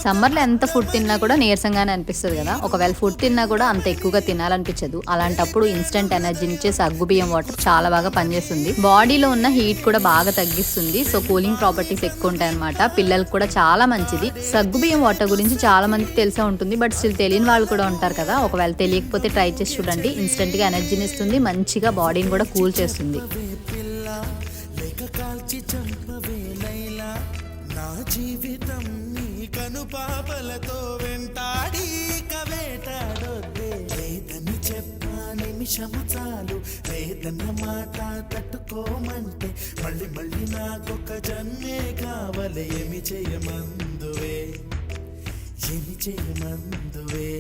సమ్మర్లో ఎంత ఫుడ్ తిన్నా కూడా నీరసంగానే అనిపిస్తుంది కదా. ఒకవేళ ఫుడ్ తిన్నా కూడా అంత ఎక్కువగా తినాలనిపించదు. అలాంటప్పుడు ఇన్స్టెంట్ ఎనర్జీనిచ్చే సగ్గుబియ్యం వాటర్ చాలా బాగా పనిచేస్తుంది. బాడీలో ఉన్న హీట్ కూడా బాగా తగ్గిస్తుంది. సో కూలింగ్ ప్రాపర్టీస్ ఎక్కువ ఉంటాయి అనమాట. పిల్లలకు కూడా చాలా మంచిది. సగ్గుబియ్యం వాటర్ గురించి చాలా మందికి తెలిసే ఉంటుంది, బట్ స్టిల్ తెలియని వాళ్ళు కూడా ఉంటారు కదా. ఒకవేళ తెలియకపోతే ట్రై చేసి చూడండి. ఇన్స్టెంట్ గా ఎనర్జీని ఇస్తుంది, మంచిగా బాడీని కూడా కూల్ చేస్తుంది. జీవితం నీ కను పాపలతో వెంటాడి కవేటాడొద్దే. లేదని చెప్పా నిమిషము చాలు, లేదన్న మాట తట్టుకోమంటే మళ్ళీ మళ్ళీ నాకొక జన్మే కావాలి. ఏమి చేయమందువే, ఏమి చేయమందువే.